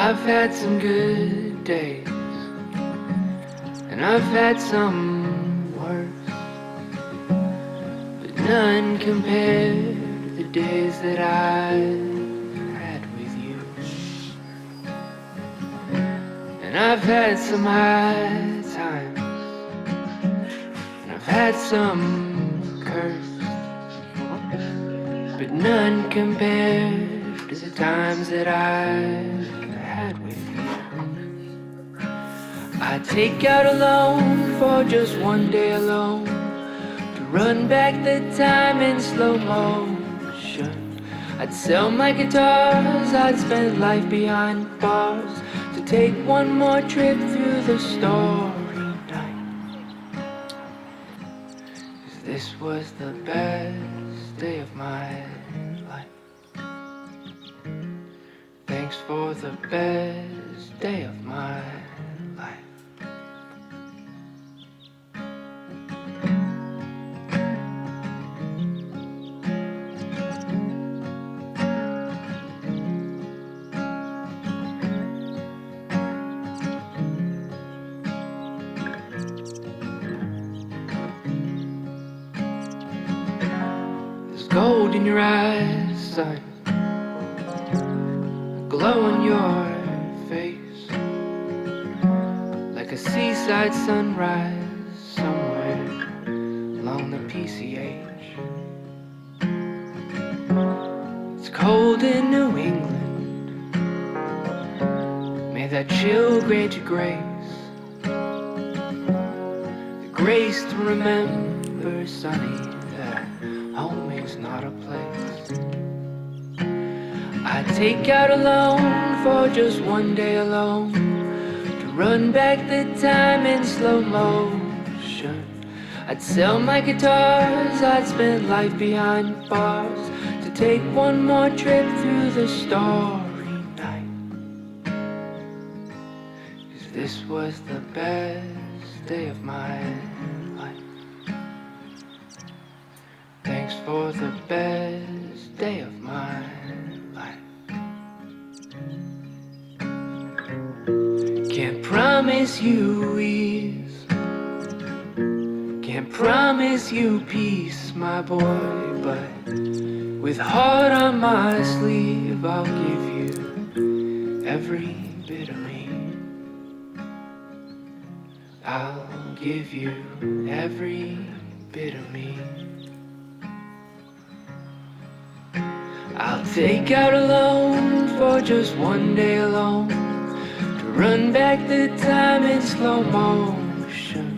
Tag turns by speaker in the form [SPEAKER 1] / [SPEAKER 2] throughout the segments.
[SPEAKER 1] I've had some good days, and I've had some worse, but none compared to the days that I've had with you. And I've had some high times, and I've had some cursed, but none compared to the times that I've had with you. I'd take out a loan for just one day alone, to run back the time in slow motion. I'd sell my guitars, I'd spend life behind bars, to take one more trip through the story night. 'Cause this was the best day of my life. Thanks for the best day of my life. There's gold in your eyes, son, a glow on your face, like a seaside sunrise somewhere along the PCH. It's cold in New England, may that chill grant you grace, the grace to remember, sonny, that home is not a place. I'd take out a loan for just one day alone, to run back the time in slow motion. I'd sell my guitars, I'd spend life behind bars, to take one more trip through the story night. 'Cause this was the best day of my life. Thanks for the best day of my life. Can't promise you ease, can't promise you peace, my boy, but with heart on my sleeve, I'll give you every bit of me. I'll give you every bit of me. I'll take out a loan for just one day alone, to run back the time in slow motion.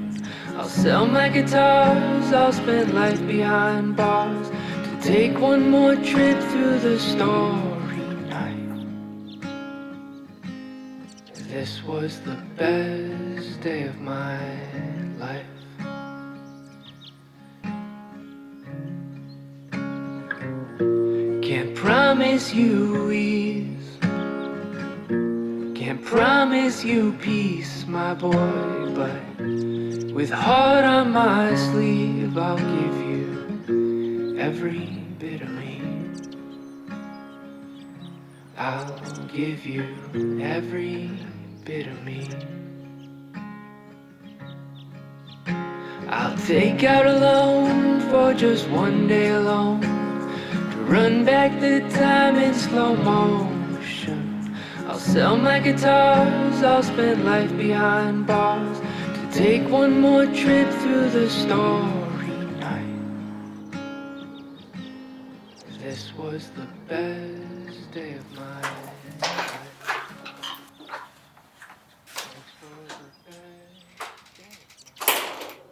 [SPEAKER 1] I'll sell my guitars, I'll spend life behind bars, to take one more trip through the story night. This was the best day of my life. Can't promise you ease, can't promise you peace, my boy, but with heart on my sleeve, I'll give you every bit of me. I'll give you every bit of me. I'll take out a loan for just one day alone, to run back the time in slow motion. I'll sell my guitars, I'll spend life behind bars, to take one more trip through the story night. This was the best day of my life. Thanks for the best day of my life.